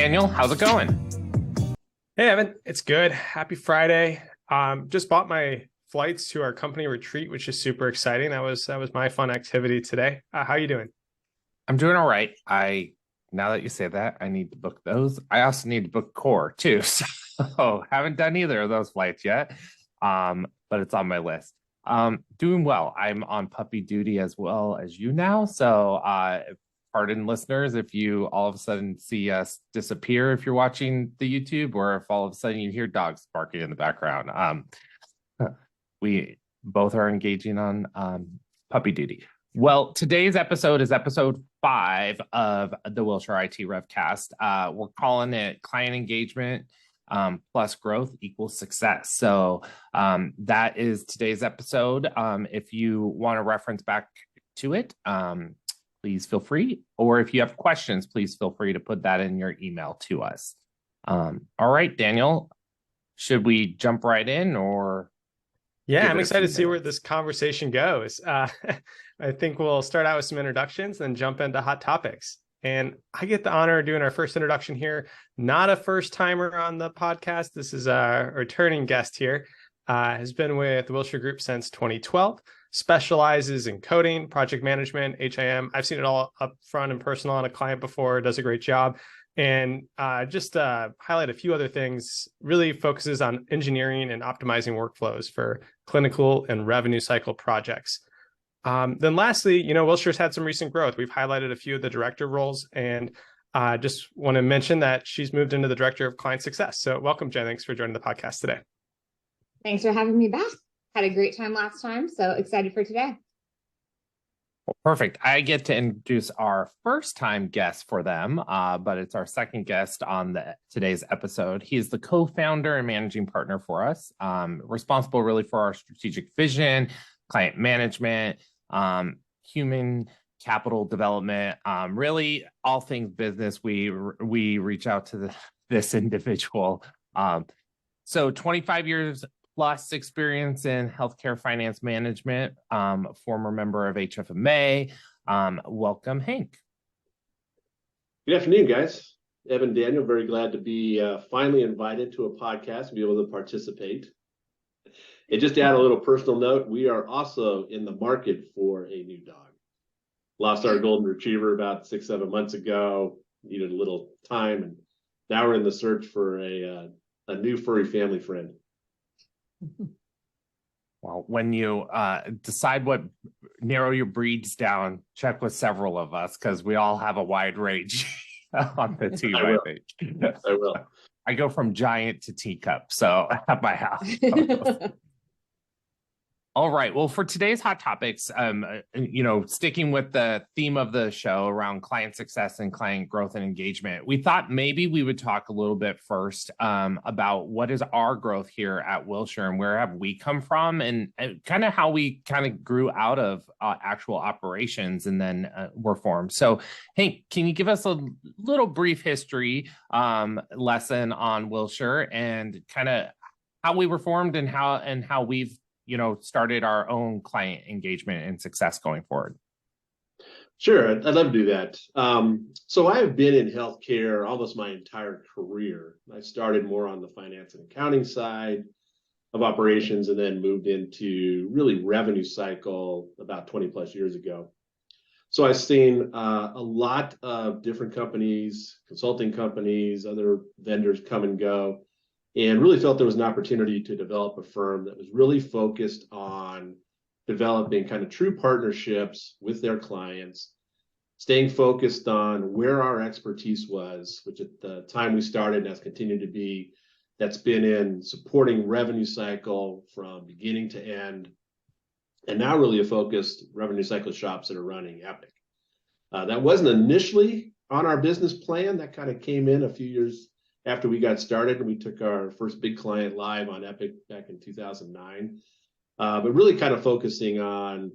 Daniel, how's it going? Hey, Evan, it's good. Happy Friday. Just bought my flights to our company retreat, which is super exciting. That was my fun activity today. How you doing? I'm doing all right. Now that you say that, I need to book those. I also need to book core too. So haven't done either of those flights yet. But it's on my list. Doing well. I'm on puppy duty as well as you now. So pardon listeners if you all of a sudden see us disappear if you're watching the YouTube, or if all of a sudden you hear dogs barking in the background. We both are engaging on puppy duty. Well, today's episode is episode 5 of the Wilshire IT Revcast. We're calling it Client Engagement plus Growth equals Success. So that is today's episode. If you want to reference back to it, please feel free. Or if you have questions, please feel free to put that in your email to us. All right, Daniel, should we jump right in or? Yeah, I'm excited to see where this conversation goes. I think we'll start out with some introductions, then jump into hot topics. And I get the honor of doing our first introduction here. Not a first timer on the podcast. This is a returning guest here. Has been with Wilshire Group since 2012. Specializes in coding, project management, HIM. I've seen it all up front and personal on a client before. Does a great job. And just highlight a few other things, really focuses on engineering and optimizing workflows for clinical and revenue cycle projects. Then lastly, Wilshire's had some recent growth. We've highlighted a few of the director roles, and just want to mention that she's moved into the director of client success. So welcome, Jen. Thanks for joining the podcast today. Thanks for having me back. Had a great time last time, so excited for today. Well, perfect. I get to introduce our first time guest for them, but it's our second guest on today's episode. He is the co-founder and managing partner for us, responsible really for our strategic vision, client management, human capital development, really all things business. We reach out to this individual. So 25 years plus experience in healthcare finance management, former member of HFMA. Welcome, Hank. Good afternoon, guys. Evan, Daniel, very glad to be finally invited to a podcast and be able to participate. And just to add a little personal note, we are also in the market for a new dog. Lost our golden retriever about 6-7 months ago, needed a little time, and now we're in the search for a new furry family friend. Well, when you decide narrow your breeds down, check with several of us, because we all have a wide range on the TY page. I will. I go from giant to teacup, so at my house. All right. Well, for today's hot topics, sticking with the theme of the show around client success and client growth and engagement, we thought maybe we would talk a little bit first about what is our growth here at Wilshire and where have we come from, and kind of how we kind of grew out of actual operations and then were formed. So, Hank, can you give us a little brief history lesson on Wilshire and kind of how we were formed and how we've started our own client engagement and success going forward? Sure, I'd love to do that. So I have been in healthcare almost my entire career. I started more on the finance and accounting side of operations and then moved into really revenue cycle about 20 plus years ago. So I've seen a lot of different companies, consulting companies, other vendors come and go, and really felt there was an opportunity to develop a firm that was really focused on developing kind of true partnerships with their clients, staying focused on where our expertise was, which at the time we started has continued to be, that's been in supporting revenue cycle from beginning to end, and now really a focused revenue cycle shops that are running Epic. That wasn't initially on our business plan. That kind of came in a few years after we got started, and we took our first big client live on Epic back in 2009. But really kind of focusing on,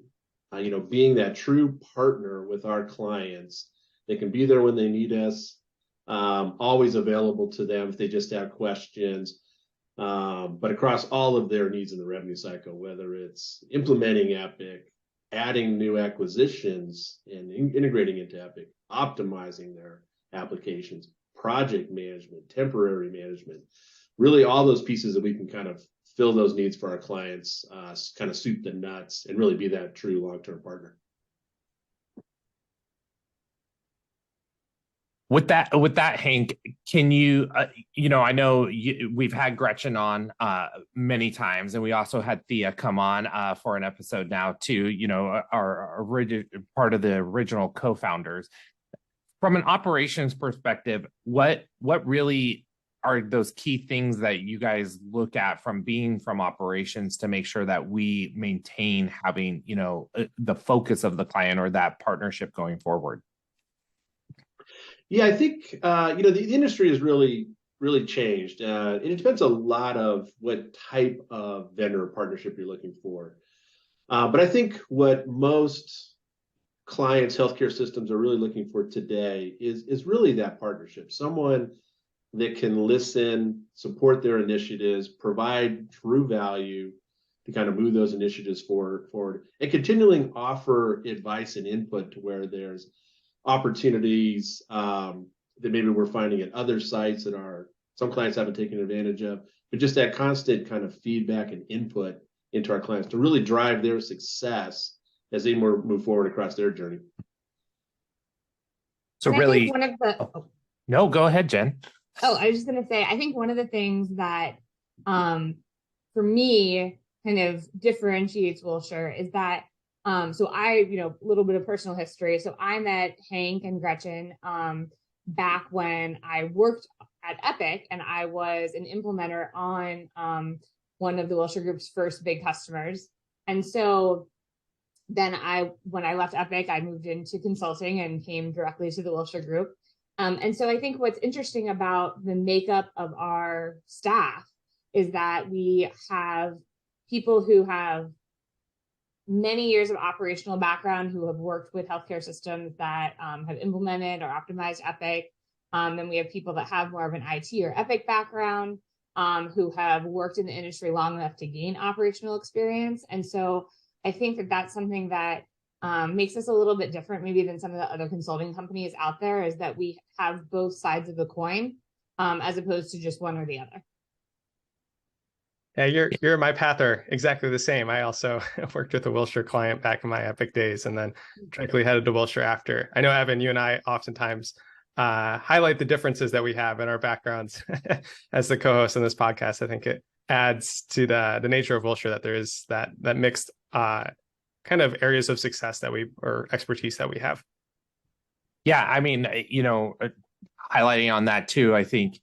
being that true partner with our clients. They can be there when they need us, always available to them if they just have questions, but across all of their needs in the revenue cycle, whether it's implementing Epic, adding new acquisitions and integrating into Epic, optimizing their applications, project management, temporary management, really all those pieces that we can kind of fill those needs for our clients, kind of soup the nuts, and really be that true long-term partner. With that, Hank, can you, I know we've had Gretchen on many times, and we also had Thea come on for an episode now too, our part of the original co-founders. From an operations perspective, what really are those key things that you guys look at from operations to make sure that we maintain having, the focus of the client or that partnership going forward? Yeah, I think, the industry has really, really changed. And it depends a lot of what type of vendor partnership you're looking for. But I think what most clients, healthcare systems are really looking for today is really that partnership. Someone that can listen, support their initiatives, provide true value to kind of move those initiatives forward, and continually offer advice and input to where there's opportunities that maybe we're finding at other sites that some clients haven't taken advantage of, but just that constant kind of feedback and input into our clients to really drive their success as they move forward across their journey. So and really, one of the no, go ahead, Jen. Oh, I was just going to say, I think one of the things that, for me, kind of differentiates Wilshire is that, so I, a little bit of personal history. So I met Hank and Gretchen back when I worked at Epic, and I was an implementer on one of the Wilshire Group's first big customers. And so then when I left Epic, I moved into consulting and came directly to the Wilshire Group. And so I think what's interesting about the makeup of our staff is that we have people who have many years of operational background, who have worked with healthcare systems that have implemented or optimized Epic. Then we have people that have more of an IT or Epic background, who have worked in the industry long enough to gain operational experience. And so I think that that's something that makes us a little bit different maybe than some of the other consulting companies out there, is that we have both sides of the coin, as opposed to just one or the other. Yeah, your my path are exactly the same. I also worked with a Wilshire client back in my Epic days, and then directly headed to Wilshire after. I know, Evan, you and I oftentimes highlight the differences that we have in our backgrounds as the co-host in this podcast. I think it adds to the nature of Wilshire that there is that mixed kind of areas of success or expertise that we have. Yeah, I mean, highlighting on that too, I think,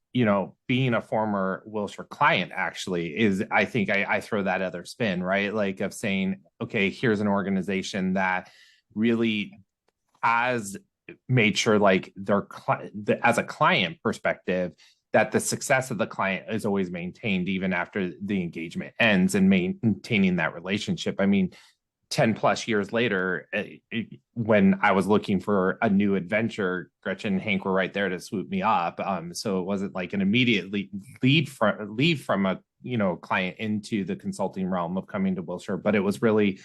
being a former Wilshire client actually is, I think I throw that other spin, right? Like of saying, okay, here's an organization that really has made sure, like as a client perspective, that the success of the client is always maintained even after the engagement ends, and maintaining that relationship. I mean, 10 plus years later, when I was looking for a new adventure, Gretchen and Hank were right there to swoop me up. So it wasn't like an immediate leave from a client into the consulting realm of coming to Wilshire, but it was really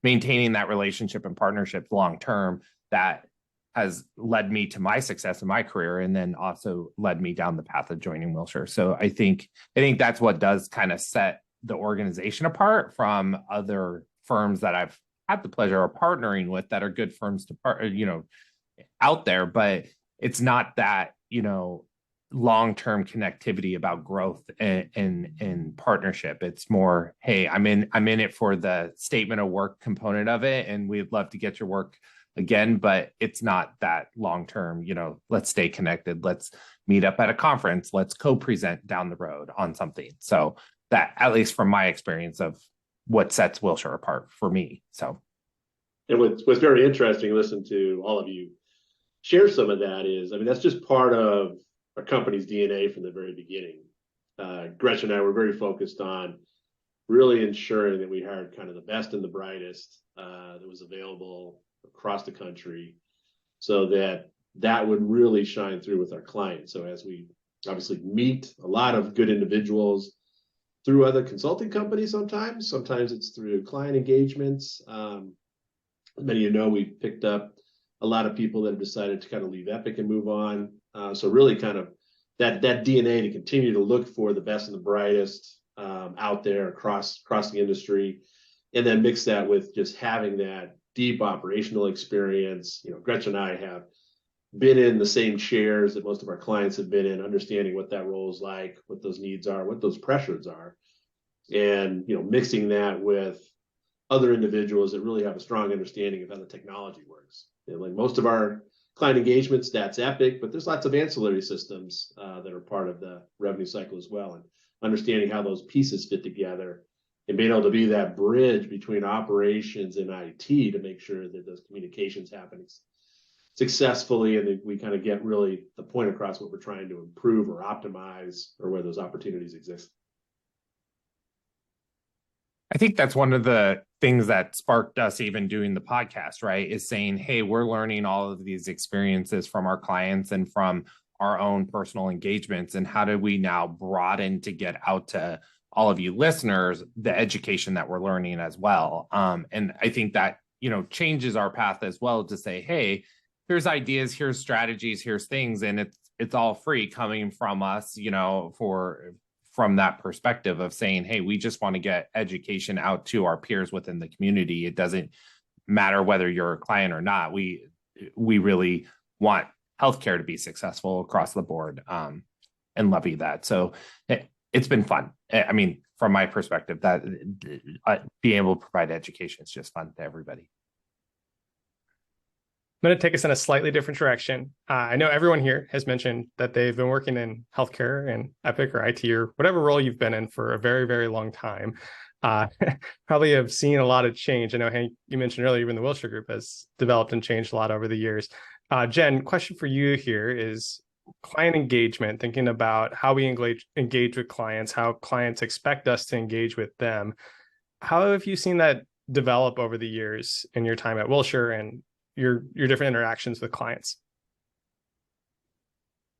maintaining that relationship and partnership long term that has led me to my success in my career, and then also led me down the path of joining Wilshire. So I think that's what does kind of set the organization apart from other firms that I've had the pleasure of partnering with that are good firms to out there, but it's not that, long-term connectivity about growth and partnership. It's more, hey, I'm in it for the statement of work component of it, and we'd love to get your work again, but it's not that long-term, let's stay connected. Let's meet up at a conference. Let's co-present down the road on something. So that, at least from my experience of what sets Wilshire apart for me. So, and what's very interesting, listen to all of you share some of that, is, that's just part of our company's DNA from the very beginning. Gretchen and I were very focused on really ensuring that we hired kind of the best and the brightest that was available across the country, so that would really shine through with our clients. So as we obviously meet a lot of good individuals through other consulting companies, sometimes it's through client engagements. Many of you know, we've picked up a lot of people that have decided to kind of leave Epic and move on. So really kind of that DNA to continue to look for the best and the brightest out there across the industry, and then mix that with just having that deep operational experience. Gretchen and I have been in the same chairs that most of our clients have been in, understanding what that role is like, what those needs are, what those pressures are, and mixing that with other individuals that really have a strong understanding of how the technology works. Like most of our client engagements, that's Epic, but there's lots of ancillary systems that are part of the revenue cycle as well, and understanding how those pieces fit together and being able to be that bridge between operations and IT to make sure that those communications happen successfully, and that we kind of get really the point across what we're trying to improve or optimize, or where those opportunities exist. I think that's one of the things that sparked us even doing the podcast, right? Is saying, hey, we're learning all of these experiences from our clients and from our own personal engagements. And how do we now broaden to get out to all of you listeners, the education that we're learning as well? And I think that, changes our path as well to say, hey, here's ideas, here's strategies, here's things. And it's all free coming from us, from that perspective of saying, hey, we just want to get education out to our peers within the community. It doesn't matter whether you're a client or not. We really want healthcare to be successful across the board, and love you that. So it's been fun. I mean, from my perspective, that being able to provide education is just fun to everybody. I'm going to take us in a slightly different direction. I know everyone here has mentioned that they've been working in healthcare and Epic or IT or whatever role you've been in for a very, very long time. Probably have seen a lot of change. I know, Hank, you mentioned earlier, even the Wilshire Group has developed and changed a lot over the years. Jen, question for you here is client engagement, thinking about how we engage with clients, how clients expect us to engage with them. How have you seen that develop over the years in your time at Wilshire and your different interactions with clients?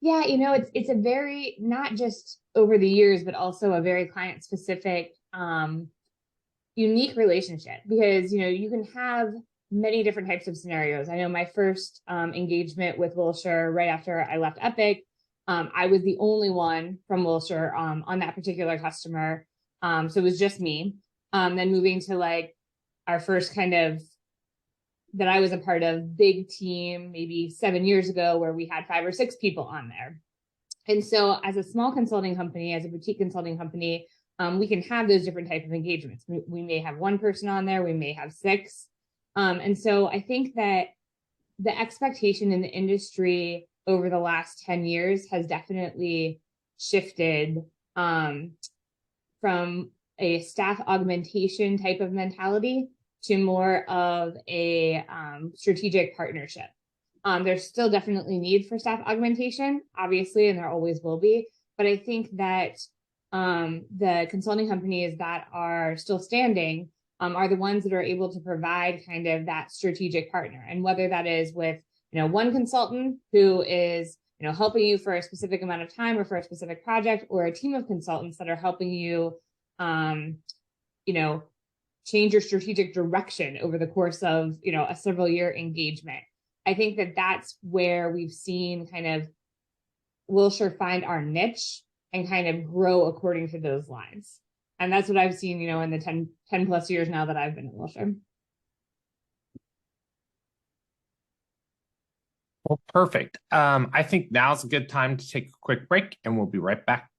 Yeah, it's a very, not just over the years, but also a very client specific, unique relationship, because, you can have many different types of scenarios. I know my first engagement with Wilshire right after I left Epic, I was the only one from Wilshire on that particular customer. So it was just me. Then moving to like our first kind of that I was a part of big team maybe 7 years ago, where we had 5 or 6 people on there. And so as a small consulting company, as a boutique consulting company, we can have those different types of engagements. We may have 1 person on there, we may have 6. And so I think that the expectation in the industry over the last 10 years has definitely shifted from a staff augmentation type of mentality to more of a strategic partnership. There's still definitely need for staff augmentation, obviously, and there always will be. But I think that the consulting companies that are still standing are the ones that are able to provide kind of that strategic partner. And whether that is with, one consultant who is, helping you for a specific amount of time or for a specific project, or a team of consultants that are helping you, change your strategic direction over the course of, a several year engagement. I think that that's where we've seen kind of Wilshire find our niche and kind of grow according to those lines. And that's what I've seen, in the 10 plus years now that I've been at Wilshire. Well, perfect. I think now's a good time to take a quick break, and we'll be right back.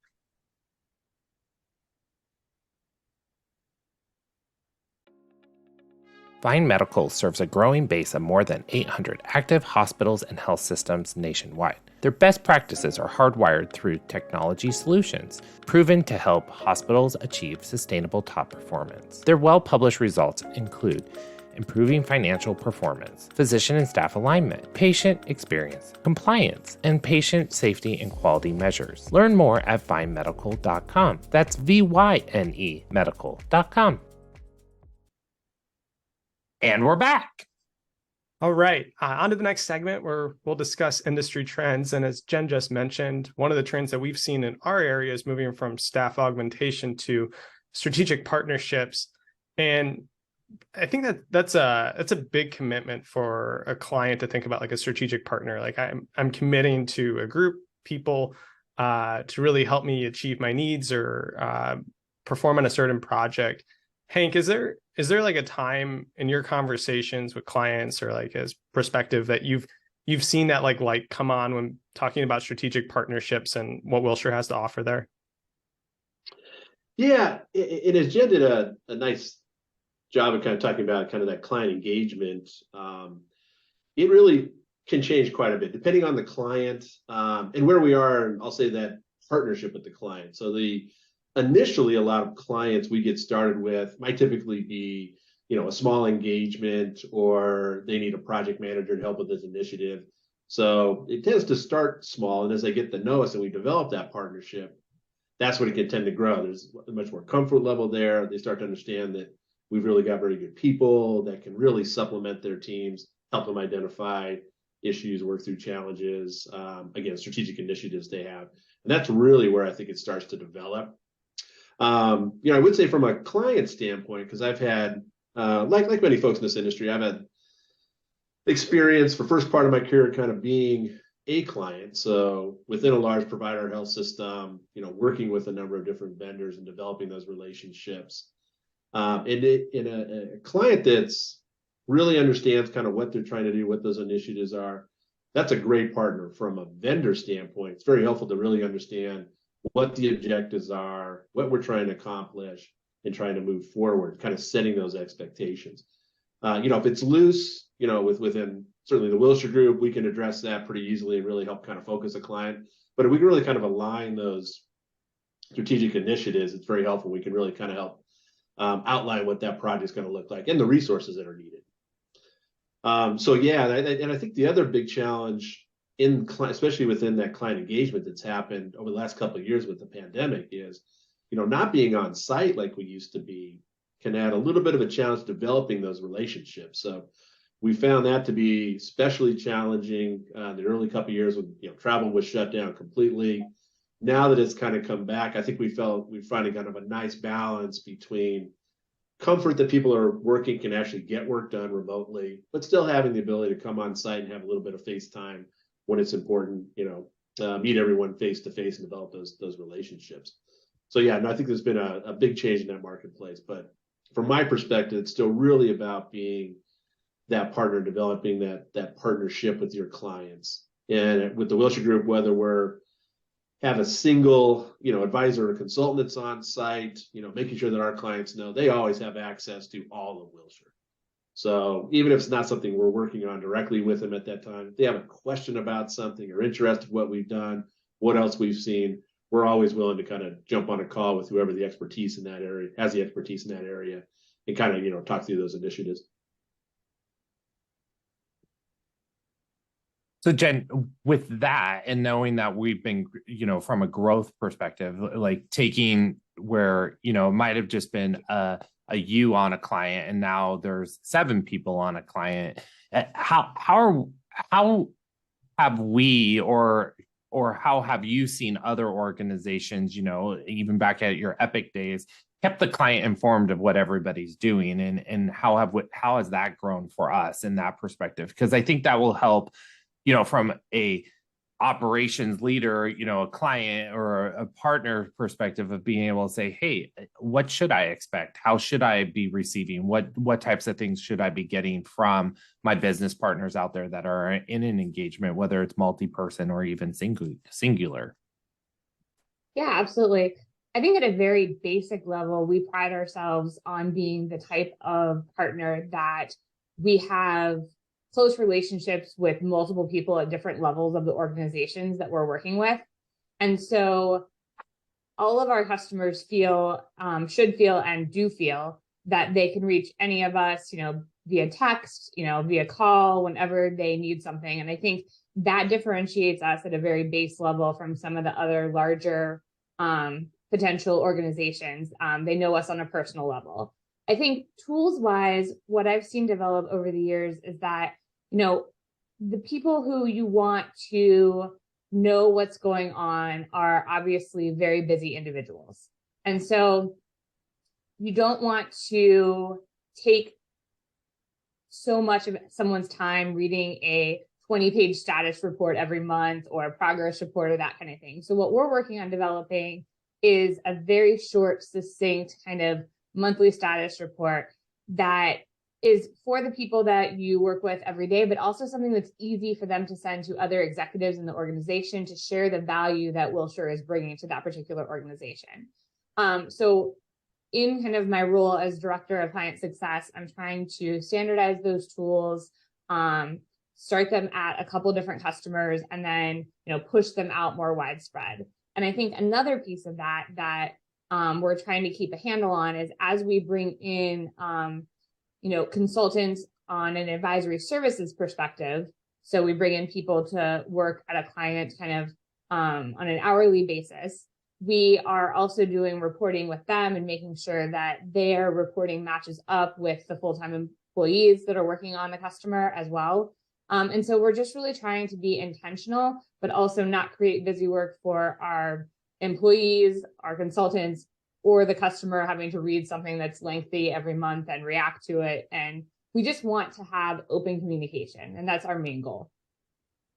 Vine Medical serves a growing base of more than 800 active hospitals and health systems nationwide. Their best practices are hardwired through technology solutions, proven to help hospitals achieve sustainable top performance. Their well-published results include improving financial performance, physician and staff alignment, patient experience, compliance, and patient safety and quality measures. Learn more at vinemedical.com. That's VYNE medical.com. And we're back. All right, on to the next segment where we'll discuss industry trends. And as Jen just mentioned, one of the trends that we've seen in our area is moving from staff augmentation to strategic partnerships. And I think that's a big commitment for a client to think about, like a strategic partner. Like I'm committing to a group of people to really help me achieve my needs or perform on a certain project. Hank, is there like a time in your conversations with clients or like as perspective that you've seen that like come on when talking about strategic partnerships and what Wilshire has to offer there? Yeah, and as Jen did a nice job of kind of talking about kind of that client engagement, it really can change quite a bit depending on the client and where we are. And I'll say that partnership with the client. So initially, a lot of clients we get started with might typically be, a small engagement, or they need a project manager to help with this initiative. So it tends to start small, and as they get to know us and we develop that partnership, that's when it can tend to grow. There's a much more comfort level there. They start to understand that we've really got very good people that can really supplement their teams, help them identify issues, work through challenges, again, strategic initiatives they have. And that's really where I think it starts to develop. I would say from a client standpoint, because I've had, like many folks in this industry, I've had experience for first part of my career kind of being a client. So within a large provider health system, working with a number of different vendors and developing those relationships. And in a client that's really understands kind of what they're trying to do, what those initiatives are, that's a great partner. From a vendor standpoint, it's very helpful to really understand what the objectives are, what we're trying to accomplish, and trying to move forward, kind of setting those expectations. If it's loose, within certainly the Wilshire Group, we can address that pretty easily and really help kind of focus a client. But if we can really kind of align those strategic initiatives, it's very helpful. We can really kind of help outline what that project is going to look like and the resources that are needed. And I think the other big challenge especially within that client engagement that's happened over the last couple of years with the pandemic is, not being on site like we used to be can add a little bit of a challenge developing those relationships. So we found that to be especially challenging the early couple of years when travel was shut down completely. Now that it's kind of come back, I think we're finding kind of a nice balance between comfort that people are working, can actually get work done remotely, but still having the ability to come on site and have a little bit of face time when it's important, meet everyone face to face and develop those relationships. So I think there's been a big change in that marketplace. But from my perspective, it's still really about being that partner, developing that partnership with your clients. And with the Wilshire Group, whether have a single, advisor or consultant that's on site, making sure that our clients know they always have access to all of Wilshire. So even if it's not something we're working on directly with them at that time, if they have a question about something or interested in what we've done, what else we've seen, we're always willing to kind of jump on a call with whoever has the expertise in that area and kind of, talk through those initiatives. So Jen, with that and knowing that we've been, from a growth perspective, like taking where, it might have just been a you on a client and now there's 7 people on a client. How have we or how have you seen other organizations, even back at your Epic days, kept the client informed of what everybody's doing, and how has that grown for us in that perspective? Because I think that will help, from a operations leader, a client or a partner perspective of being able to say, hey, what should I expect? How should I be receiving? What types of things should I be getting from my business partners out there that are in an engagement, whether it's multi-person or even singular? Yeah, absolutely. I think at a very basic level, we pride ourselves on being the type of partner that we have close relationships with multiple people at different levels of the organizations that we're working with. And so all of our customers should feel and do feel that they can reach any of us, via text, via call, whenever they need something. And I think that differentiates us at a very base level from some of the other larger potential organizations. They know us on a personal level. I think tools wise, what I've seen develop over the years is that, the people who you want to know what's going on are obviously very busy individuals. And so you don't want to take so much of someone's time reading a 20-page status report every month or a progress report or that kind of thing. So what we're working on developing is a very short, succinct kind of monthly status report that is for the people that you work with every day, but also something that's easy for them to send to other executives in the organization to share the value that Wilshire is bringing to that particular organization. So in kind of my role as director of client success, I'm trying to standardize those tools, start them at a couple different customers, and then push them out more widespread. And I think another piece of that we're trying to keep a handle on is as we bring in consultants on an advisory services perspective. So we bring in people to work at a client kind of on an hourly basis. We are also doing reporting with them and making sure that their reporting matches up with the full-time employees that are working on the customer as well. And so we're just really trying to be intentional, but also not create busy work for our employees, our consultants, or the customer having to read something that's lengthy every month and react to it. And we just want to have open communication, and that's our main goal.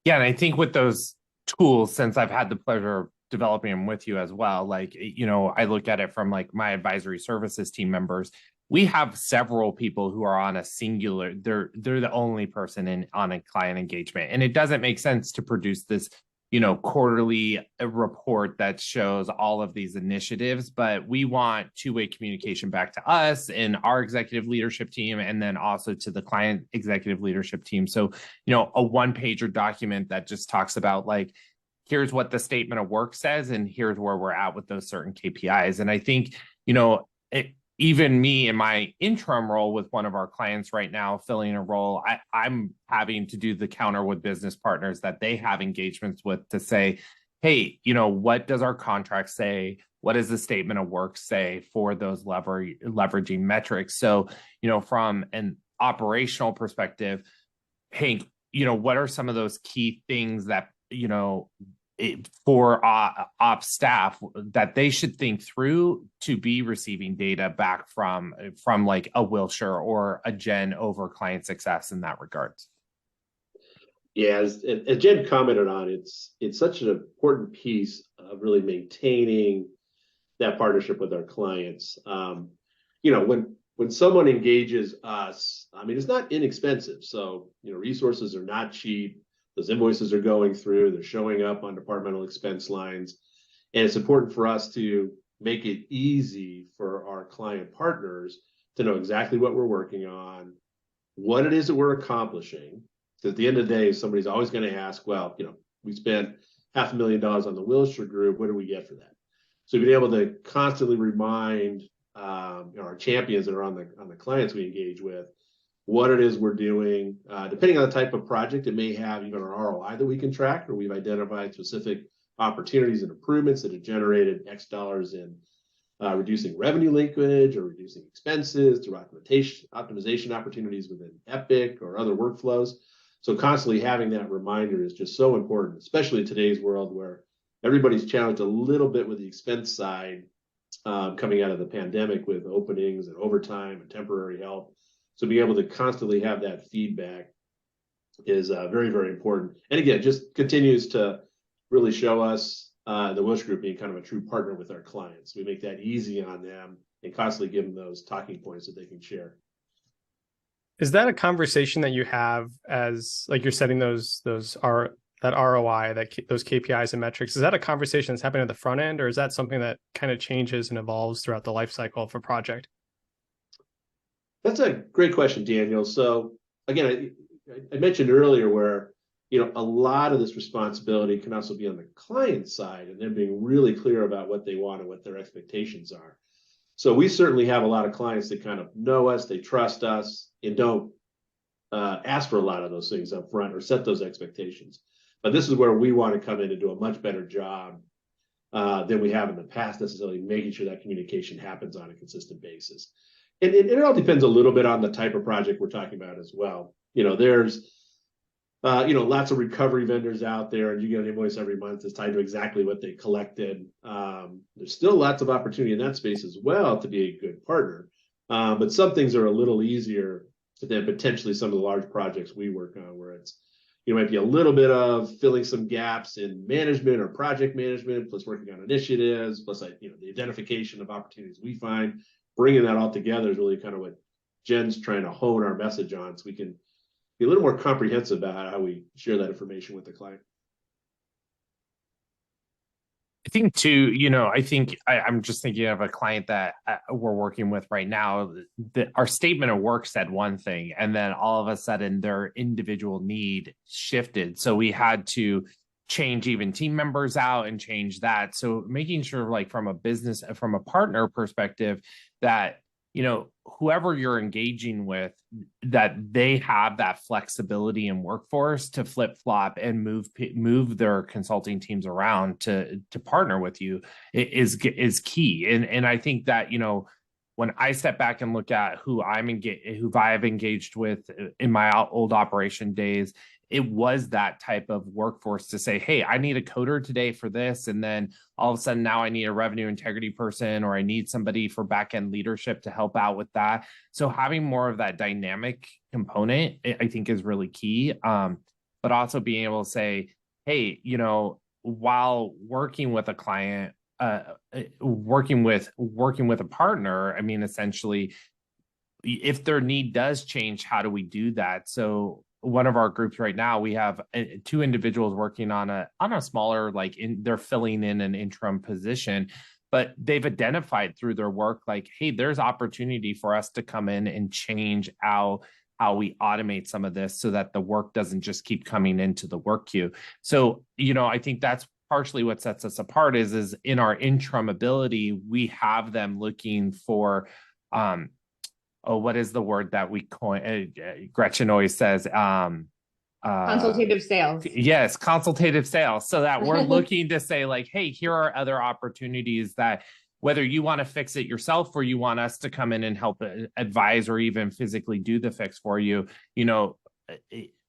Yeah, and I think with those tools, since I've had the pleasure of developing them with you as well, I look at it from my advisory services team members. We have several people who are on a singular, they're the only person on a client engagement. And it doesn't make sense to produce this, quarterly report that shows all of these initiatives, but we want two-way communication back to us and our executive leadership team, and then also to the client executive leadership team. So, a one-pager document that just talks about here's what the statement of work says, and here's where we're at with those certain KPIs. And I think, even me in my interim role with one of our clients right now, filling a role, I'm having to do the counter with business partners that they have engagements with to say, hey, what does our contract say? What does the statement of work say for those leveraging metrics? So, from an operational perspective, Hank, what are some of those key things that, for ops staff that they should think through to be receiving data back from a Wilshire or a Jen over client success in that regards? Yeah, as Jen commented on, it's such an important piece of really maintaining that partnership with our clients. When someone engages us, it's not inexpensive. So, resources are not cheap. Those invoices are going through, they're showing up on departmental expense lines. And it's important for us to make it easy for our client partners to know exactly what we're working on, what it is that we're accomplishing. So at the end of the day, somebody's always going to ask, well, we spent $500,000 on the Wilshire Group, what do we get for that? So being able to constantly remind our champions that are on the clients we engage with what it is we're doing. Depending on the type of project, it may have even an ROI that we can track, or we've identified specific opportunities and improvements that have generated X dollars in reducing revenue linkage or reducing expenses through optimization opportunities within Epic or other workflows. So constantly having that reminder is just so important, especially in today's world where everybody's challenged a little bit with the expense side coming out of the pandemic with openings and overtime and temporary help. So being able to constantly have that feedback is very, very important. And again, just continues to really show us the Wilshire Group being kind of a true partner with our clients. We make that easy on them and constantly give them those talking points that they can share. Is that a conversation that you have as you're setting that ROI, those KPIs and metrics? Is that a conversation that's happening at the front end, or is that something that kind of changes and evolves throughout the life cycle of a project? That's a great question, Daniel. So again, I mentioned earlier where, a lot of this responsibility can also be on the client side and them being really clear about what they want and what their expectations are. So we certainly have a lot of clients that kind of know us, they trust us, and don't ask for a lot of those things up front or set those expectations. But this is where we want to come in and do a much better job than we have in the past, necessarily making sure that communication happens on a consistent basis. And it all depends a little bit on the type of project we're talking about as well. There's lots of recovery vendors out there, and you get an invoice every month that's tied to exactly what they collected. There's still lots of opportunity in that space as well to be a good partner. But some things are a little easier But then potentially some of the large projects we work on where it's, might be a little bit of filling some gaps in management or project management, plus working on initiatives, plus the identification of opportunities we find. Bringing that all together is really kind of what Jen's trying to hone our message on, so we can be a little more comprehensive about how we share that information with the client. I think too, I'm just thinking of a client that we're working with right now. That our statement of work said one thing, and then all of a sudden their individual need shifted. So we had to change even team members out and change that. So making sure, like from a partner perspective, that whoever you're engaging with, that they have that flexibility in workforce to flip flop and move their consulting teams around to partner with you is key. And I think that, when I step back and look at who I've engaged with in my old operation days, it was that type of workforce to say, hey, I need a coder today for this. And then all of a sudden now I need a revenue integrity person, or I need somebody for back-end leadership to help out with that. So having more of that dynamic component, I think is really key. But also being able to say, hey, while working with a client, working with a partner, I mean, essentially, if their need does change, how do we do that? So one of our groups right now, we have 2 individuals working on a smaller, they're filling in an interim position, but they've identified through their work, like, hey, there's opportunity for us to come in and change how we automate some of this so that the work doesn't just keep coming into the work queue. So, I think that's partially what sets us apart is in our interim ability, we have them looking for, what is the word that we coin? Gretchen always says, consultative sales. Yes, consultative sales. So that we're looking to say, like, hey, here are other opportunities that whether you want to fix it yourself or you want us to come in and help advise or even physically do the fix for you,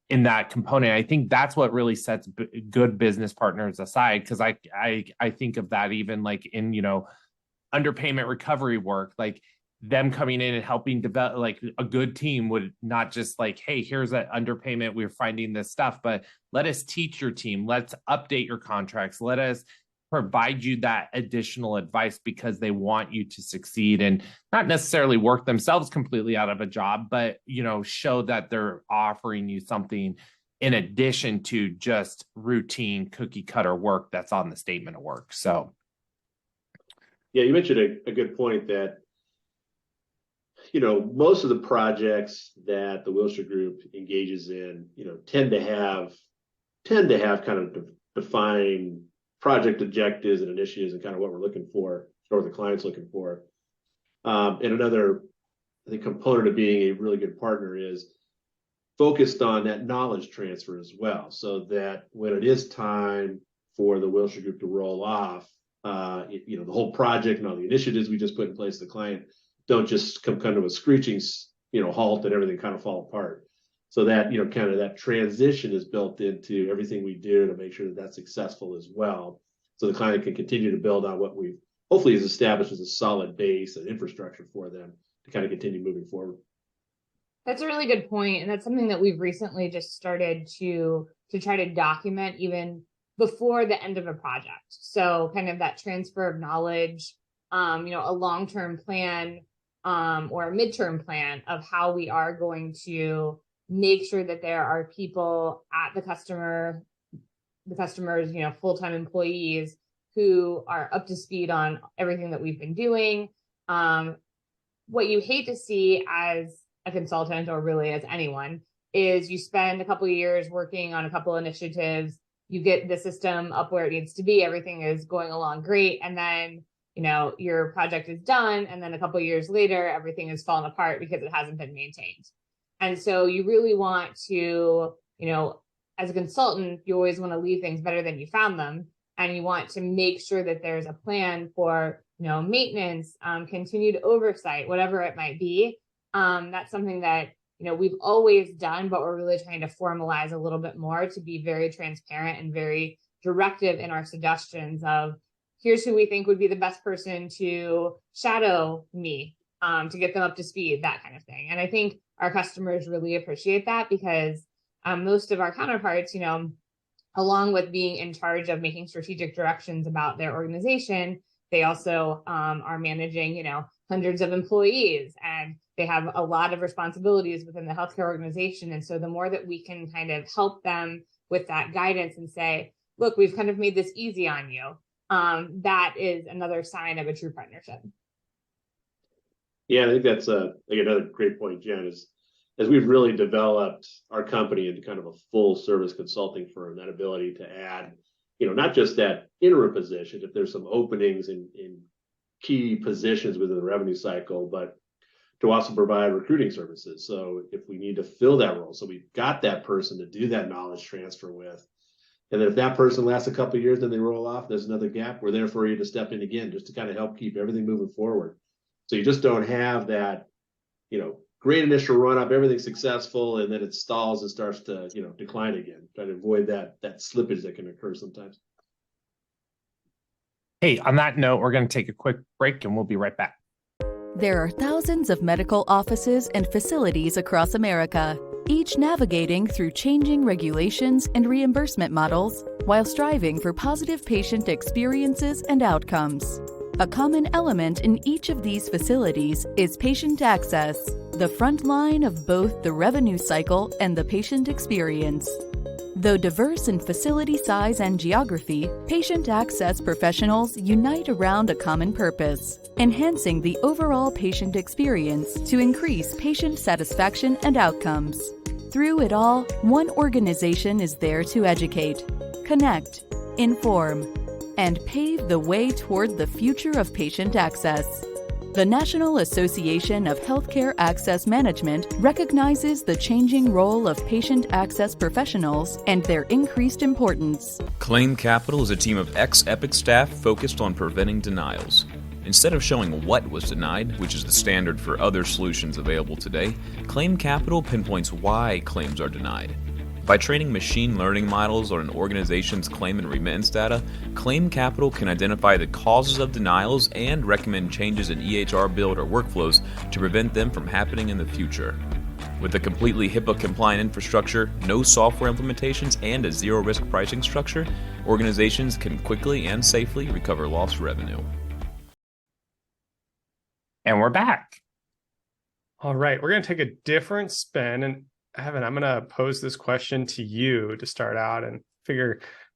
in that component. I think that's what really sets good business partners aside. Because I think of that even like in, underpayment recovery work, like them coming in and helping develop, like a good team would not just like, hey, here's an underpayment, we're finding this stuff, but let us teach your team. Let's update your contracts. Let us provide you that additional advice because they want you to succeed and not necessarily work themselves completely out of a job, but, show that they're offering you something in addition to just routine cookie cutter work that's on the statement of work. So. Yeah, you mentioned a good point that, most of the projects that the Wilshire Group engages in, tend to have kind of defined project objectives and initiatives and kind of what we're looking for, or what the client's looking for. And another, I think, component of being a really good partner is focused on that knowledge transfer as well, so that when it is time for the Wilshire Group to roll off, the whole project and all the initiatives we just put in place, the client don't just come kind of a screeching, halt and everything kind of fall apart. So that, kind of that transition is built into everything we do to make sure that that's successful as well. So the client can continue to build on what we've hopefully is established as a solid base and infrastructure for them to kind of continue moving forward. That's a really good point. And that's something that we've recently just started to try to document even before the end of a project. So kind of that transfer of knowledge, a long-term plan or a midterm plan of how we are going to make sure that there are people at the customer's, full-time employees who are up to speed on everything that we've been doing. What you hate to see as a consultant, or really as anyone, is you spend a couple of years working on a couple of initiatives, you get the system up where it needs to be, everything is going along great, and then your project is done, and then a couple of years later, everything is fallen apart because it hasn't been maintained. And so you really want to, as a consultant, you always want to leave things better than you found them. And you want to make sure that there's a plan for, maintenance, continued oversight, whatever it might be. That's something that, we've always done, but we're really trying to formalize a little bit more to be very transparent and very directive in our suggestions of, here's who we think would be the best person to shadow me, to get them up to speed, that kind of thing. And I think our customers really appreciate that, because most of our counterparts, along with being in charge of making strategic directions about their organization, they also are managing, hundreds of employees, and they have a lot of responsibilities within the healthcare organization. And so the more that we can kind of help them with that guidance and say, look, we've kind of made this easy on you, that is another sign of a true partnership. Yeah, I think that's another great point, Jen, is as we've really developed our company into kind of a full service consulting firm, that ability to add, not just that interim position, if there's some openings in key positions within the revenue cycle, but to also provide recruiting services. So if we need to fill that role, so we've got that person to do that knowledge transfer with. And then if that person lasts a couple of years, then they roll off, there's another gap, we're there for you to step in again, just to kind of help keep everything moving forward. So you just don't have that, great initial run up, everything's successful, and then it stalls and starts to, decline again. Try to avoid that slippage that can occur sometimes. Hey, on that note, we're going to take a quick break and we'll be right back. There are thousands of medical offices and facilities across America, each navigating through changing regulations and reimbursement models while striving for positive patient experiences and outcomes. A common element in each of these facilities is patient access, the front line of both the revenue cycle and the patient experience. Though diverse in facility size and geography, patient access professionals unite around a common purpose: enhancing the overall patient experience to increase patient satisfaction and outcomes. Through it all, one organization is there to educate, connect, inform, and pave the way toward the future of patient access. The National Association of Healthcare Access Management recognizes the changing role of patient access professionals and their increased importance. Claim Capital is a team of ex-Epic staff focused on preventing denials. Instead of showing what was denied, which is the standard for other solutions available today, Claim Capital pinpoints why claims are denied. By training machine learning models on an organization's claim and remittance data, Claim Capital can identify the causes of denials and recommend changes in EHR build or workflows to prevent them from happening in the future. With a completely HIPAA-compliant infrastructure, no software implementations, and a zero-risk pricing structure, organizations can quickly and safely recover lost revenue. And we're back. All right, we're going to take a different spin, and Evan, I'm going to pose this question to you to start out and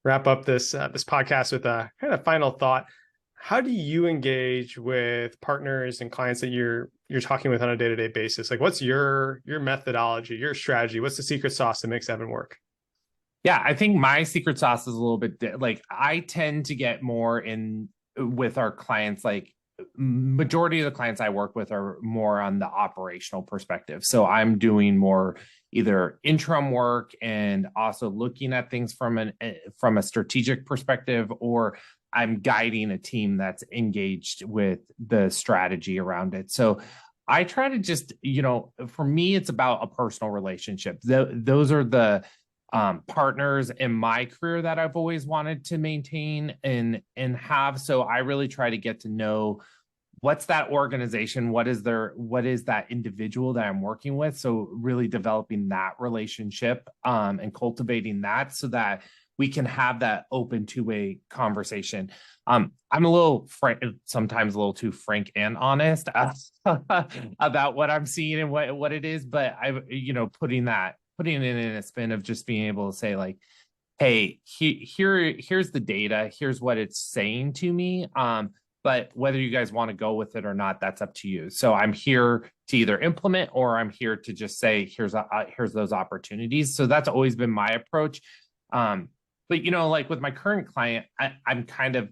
wrap up this podcast with a kind of final thought. How do you engage with partners and clients that you're talking with on a day-to-day basis? Like, what's your methodology, your strategy? What's the secret sauce that makes Evan work? Yeah, I think my secret sauce is a little bit I tend to get more in with our clients. Like, majority of the clients I work with are more on the operational perspective. So I'm doing more either interim work and also looking at things from a strategic perspective, or I'm guiding a team that's engaged with the strategy around it. So I try to just, for me, it's about a personal relationship. Those are the partners in my career that I've always wanted to maintain and have. So I really try to get to know what's that organization, what is that individual that I'm working with. So really developing that relationship and cultivating that so that we can have that open two-way conversation. I'm a little sometimes a little too frank and honest about what I'm seeing and what it is, but putting it in a spin of just being able to say, like, hey, here's the data, here's what it's saying to me. But whether you guys want to go with it or not, that's up to you. So I'm here to either implement, or I'm here to just say, here's those opportunities. So that's always been my approach. But like with my current client, I'm kind of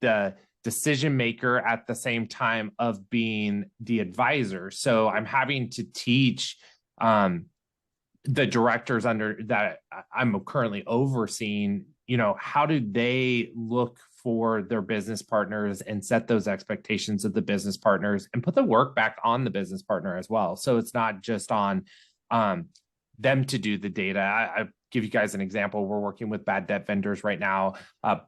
the decision maker at the same time of being the advisor. So I'm having to teach the directors under that I'm currently overseeing, how do they look for their business partners and set those expectations of the business partners and put the work back on the business partner as well. So it's not just on them to do the data. I give you guys an example. We're working with bad debt vendors right now,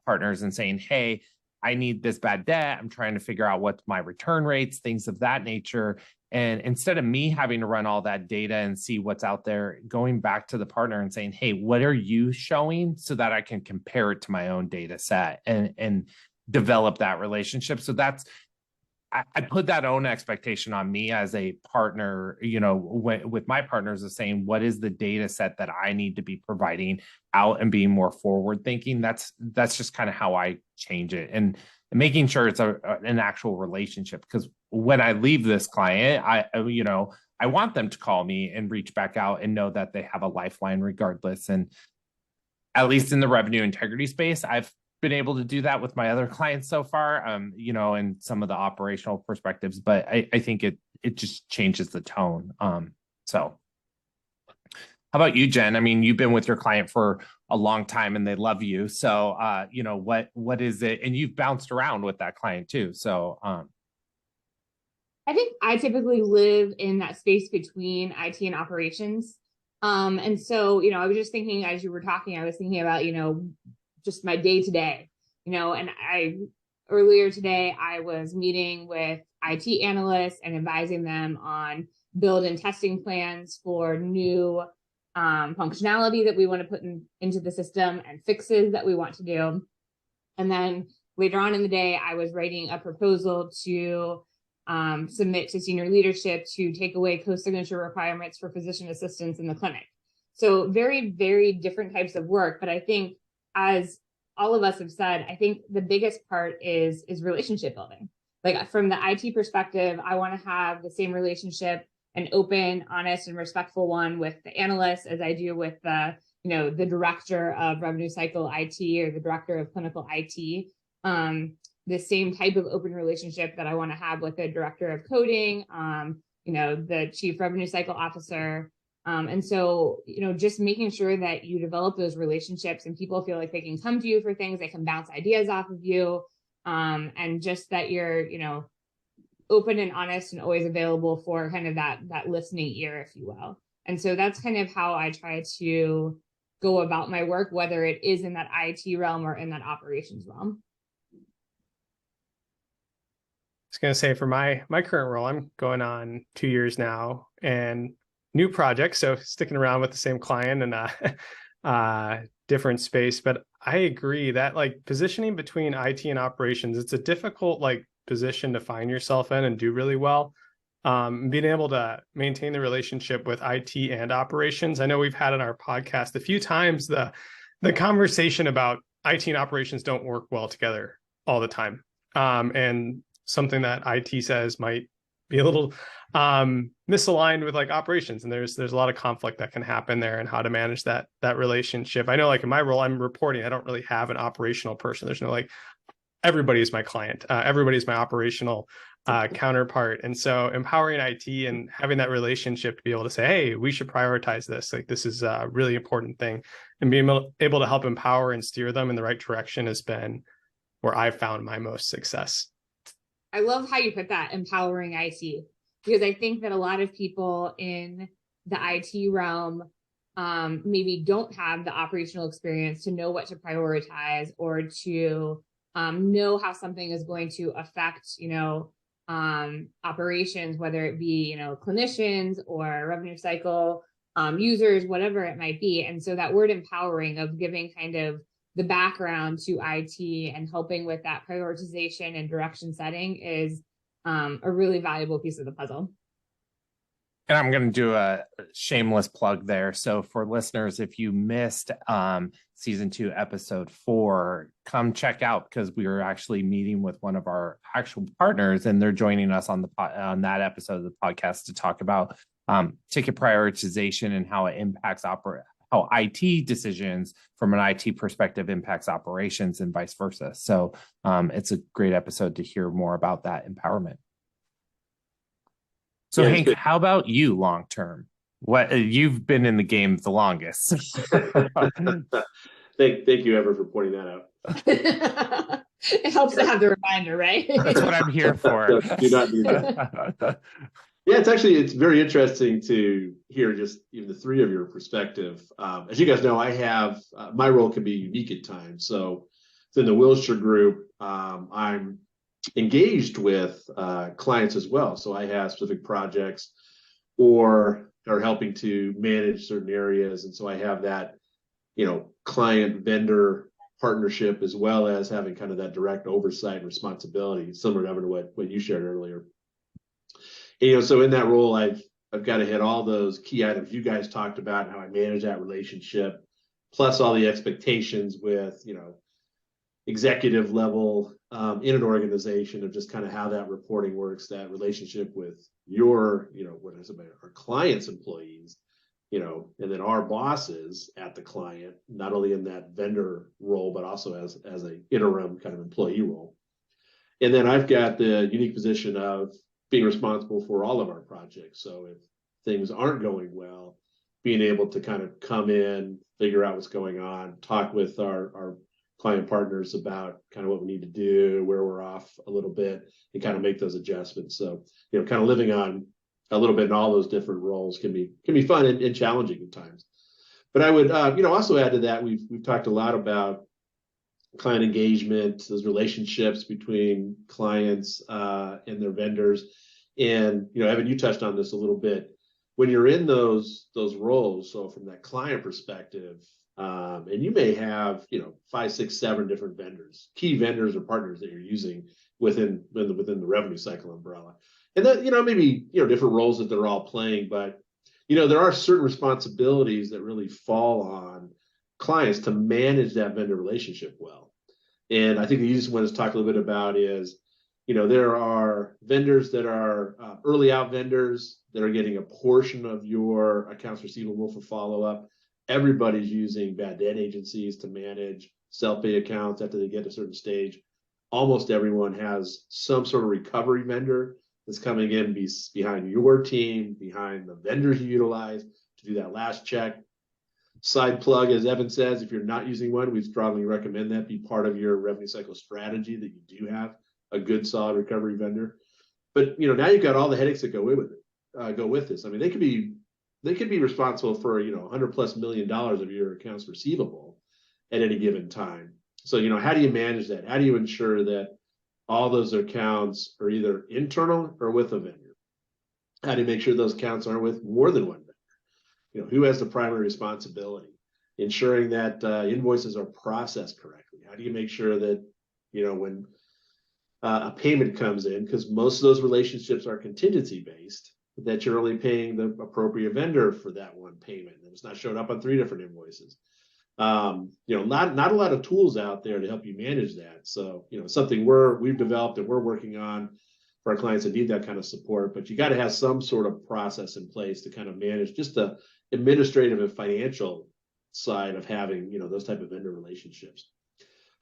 partners, and saying, hey, I need this bad debt. I'm trying to figure out what's my return rates, things of that nature. And instead of me having to run all that data and see what's out there, going back to the partner and saying, hey, what are you showing, so that I can compare it to my own data set and develop that relationship. So that's, I put that own expectation on me as a partner, with my partners, of saying, what is the data set that I need to be providing out, and being more forward thinking. That's just kind of how I change it, and making sure it's an actual relationship. Because when I leave this client, I want them to call me and reach back out and know that they have a lifeline regardless. And at least in the revenue integrity space, I've been able to do that with my other clients so far, and some of the operational perspectives, but I think it just changes the tone. So how about you, Jen? I mean, you've been with your client for a long time and they love you. So, what is it? And you've bounced around with that client too. So, I think I typically live in that space between IT and operations. And so, I was just thinking, as you were talking, I was thinking about, just my day to day, and earlier today, I was meeting with IT analysts and advising them on build and testing plans for new functionality that we want to put into the system, and fixes that we want to do. And then later on in the day, I was writing a proposal to submit to senior leadership to take away co-signature requirements for physician assistants in the clinic. So very, very different types of work. But I think, as all of us have said, I think the biggest part is relationship building. Like, from the IT perspective, I want to have the same relationship, an open, honest, and respectful one, with the analyst as I do with the director of revenue cycle IT or the director of clinical IT. The same type of open relationship that I want to have with the director of coding, the chief revenue cycle officer. And so, just making sure that you develop those relationships and people feel like they can come to you for things, they can bounce ideas off of you, and just that you're, open and honest and always available for kind of that listening ear, if you will. And so that's kind of how I try to go about my work, whether it is in that IT realm or in that operations realm. I was going to say, for my current role, I'm going on 2 years now, and new project, so sticking around with the same client and different space. But I agree that, like, positioning between IT and operations, it's a difficult position to find yourself in and do really well. Being able to maintain the relationship with IT and operations. I know we've had in our podcast a few times the conversation about IT and operations don't work well together all the time, and something that IT says might be a little misaligned with operations, and there's a lot of conflict that can happen there, and how to manage that relationship. I know, in my role, I'm reporting. I don't really have an operational person. There's no everybody is my client. Everybody is my operational counterpart. And so empowering IT and having that relationship to be able to say, hey, we should prioritize this. This is a really important thing, and being able to help empower and steer them in the right direction has been where I've found my most success. I love how you put that, empowering IT, because I think that a lot of people in the IT realm maybe don't have the operational experience to know what to prioritize, or to know how something is going to affect, operations, whether it be, clinicians or revenue cycle users, whatever it might be. And so that word empowering, of giving kind of the background to IT and helping with that prioritization and direction setting, is a really valuable piece of the puzzle. And I'm going to do a shameless plug there. So for listeners, if you missed season 2, episode 4, come check out, because we were actually meeting with one of our actual partners, and they're joining us on that episode of the podcast to talk about ticket prioritization and how it impacts how IT decisions from an IT perspective impacts operations, and vice versa. So it's a great episode to hear more about that empowerment. So yeah, Hank, how about you long term? What, you've been in the game the longest. Thank you, Ever, for pointing that out. It helps to have the reminder, right? That's what I'm here for. Do not do that. Yeah, it's very interesting to hear just even the three of your perspective. As you guys know, I have my role can be unique at times. So in the Wilshire Group, I'm engaged with clients as well. So I have specific projects or are helping to manage certain areas. And so I have that, client vendor partnership, as well as having kind of that direct oversight and responsibility, similar to Evan, to what you shared earlier. And, so in that role, I've got to hit all those key items you guys talked about, how I manage that relationship, plus all the expectations with, executive level in an organization of just kind of how that reporting works, that relationship with your, our clients' employees, and then our bosses at the client, not only in that vendor role, but also as an interim kind of employee role. And then I've got the unique position of being responsible for all of our projects. So if things aren't going well, being able to kind of come in, figure out what's going on, talk with our client partners about kind of what we need to do, where we're off a little bit, and kind of make those adjustments. So, kind of living on a little bit in all those different roles can be fun and challenging at times. But I would, also add to that, we've talked a lot about client engagement, those relationships between clients and their vendors. And, Evan, you touched on this a little bit. When you're in those roles, so from that client perspective, and you may have, 5, 6, 7 different vendors, key vendors or partners that you're using within the revenue cycle umbrella. And that, maybe, different roles that they're all playing, but, there are certain responsibilities that really fall on clients to manage that vendor relationship well. And I think the easiest one to talk a little bit about is, there are vendors that are early out vendors that are getting a portion of your accounts receivable for follow-up. Everybody's using bad debt agencies to manage self-pay accounts after they get to a certain stage. Almost everyone has some sort of recovery vendor that's coming in behind your team, behind the vendors you utilize to do that last check. Side plug, as Evan says, if you're not using one, we strongly recommend that be part of your revenue cycle strategy, that you do have a good, solid recovery vendor. But now you've got all the headaches that go with this. I mean, they could be responsible for $100+ million of your accounts receivable at any given time. So how do you manage that? How do you ensure that all those accounts are either internal or with a vendor? How do you make sure those accounts aren't with more than one vendor? Who has the primary responsibility? Ensuring that invoices are processed correctly. How do you make sure that when a payment comes in, because most of those relationships are contingency based, that you're only paying the appropriate vendor for that one payment, and it's not showing up on 3 different invoices. Not a lot of tools out there to help you manage that. So, something we've developed and we're working on for our clients that need that kind of support. But you got to have some sort of process in place to kind of manage just the administrative and financial side of having those type of vendor relationships.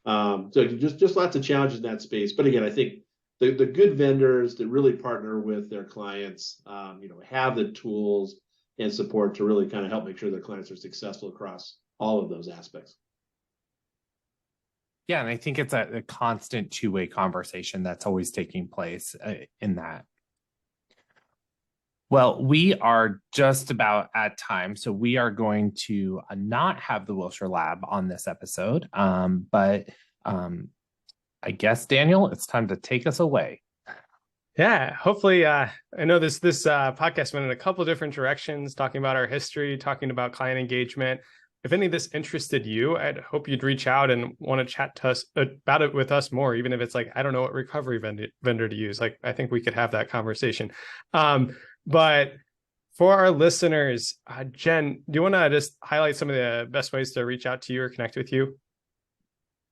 So just lots of challenges in that space. But again, I think the good vendors that really partner with their clients, have the tools and support to really kind of help make sure their clients are successful across all of those aspects. Yeah, and I think it's a constant two-way conversation that's always taking place in that. Well, we are just about at time, so we are going to not have the Wilshire Lab on this episode, but I guess, Daniel, it's time to take us away. Yeah, hopefully, I know this podcast went in a couple of different directions, talking about our history, talking about client engagement. If any of this interested you, I'd hope you'd reach out and want to chat to us about it with us more, even if it's like, I don't know what recovery vendor to use. Like, I think we could have that conversation. But for our listeners, Jen, do you want to just highlight some of the best ways to reach out to you or connect with you?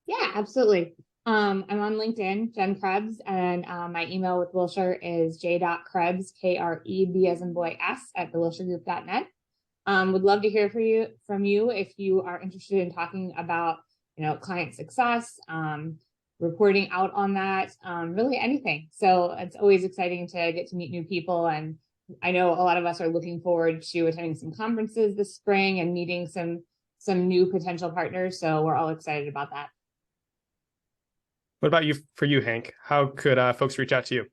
Yeah, absolutely. I'm on LinkedIn, Jen Krebs, and my email with Wilshire is j.krebs, Krebs as in boy S, at thewilshiregroup.net. Would love to hear from you if you are interested in talking about, client success, reporting out on that, really anything. So it's always exciting to get to meet new people. And I know a lot of us are looking forward to attending some conferences this spring and meeting some new potential partners. So we're all excited about that. What about for you, Hank? How could folks reach out to you?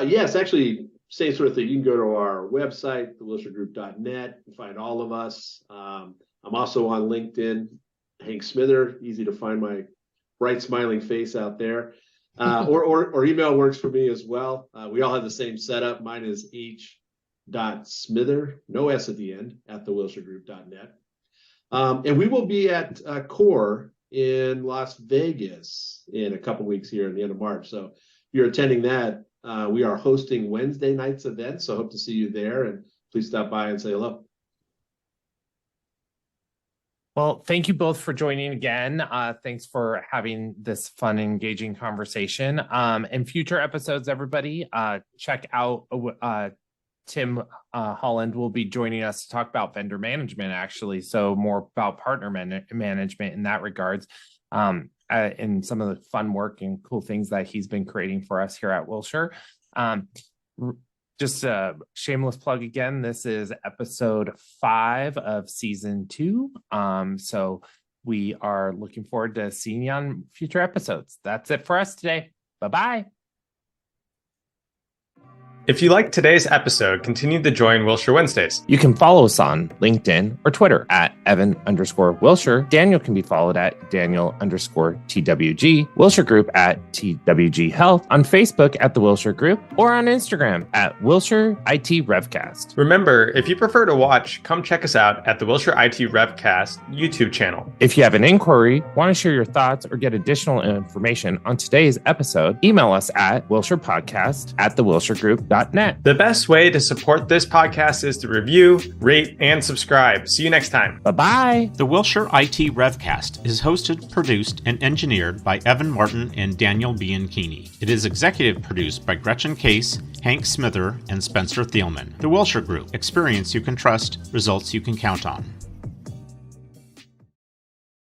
Yes, actually, same sort of thing. You can go to our website, thewilshiregroup.net, and find all of us. I'm also on LinkedIn, Hank Smither. Easy to find my bright, smiling face out there. Or email works for me as well. We all have the same setup. Mine is h.smither, no S at the end, at thewilshiregroup.net. And we will be at Core in Las Vegas in a couple weeks here at the end of March. So if you're attending that, we are hosting Wednesday night's event. So I hope to see you there, and please stop by and say hello. Well, thank you both for joining again. Thanks for having this fun, engaging conversation. In future episodes, everybody, check out Tim Holland will be joining us to talk about vendor management, actually. So more about partner management in that regards, and some of the fun work and cool things that he's been creating for us here at Wilshire. Just a shameless plug again. This is episode 5 of season 2. So we are looking forward to seeing you on future episodes. That's it for us today. Bye-bye. If you liked today's episode, continue to join Wilshire Wednesdays. You can follow us on LinkedIn or Twitter at Evan_Wilshire. Daniel can be followed at Daniel_TWG. Wilshire Group at TWG Health. On Facebook at the Wilshire Group, or on Instagram at Wilshire IT Revcast. Remember, if you prefer to watch, come check us out at the Wilshire IT Revcast YouTube channel. If you have an inquiry, want to share your thoughts, or get additional information on today's episode, email us at WilshirePodcast@thewilshiregroup.net. The best way to support this podcast is to review, rate, and subscribe. See you next time. Bye-bye. The Wilshire IT Revcast is hosted, produced, and engineered by Evan Martin and Daniel Bianchini. It is executive produced by Gretchen Case, Hank Smither, and Spencer Thielman. The Wilshire Group. Experience you can trust, results you can count on.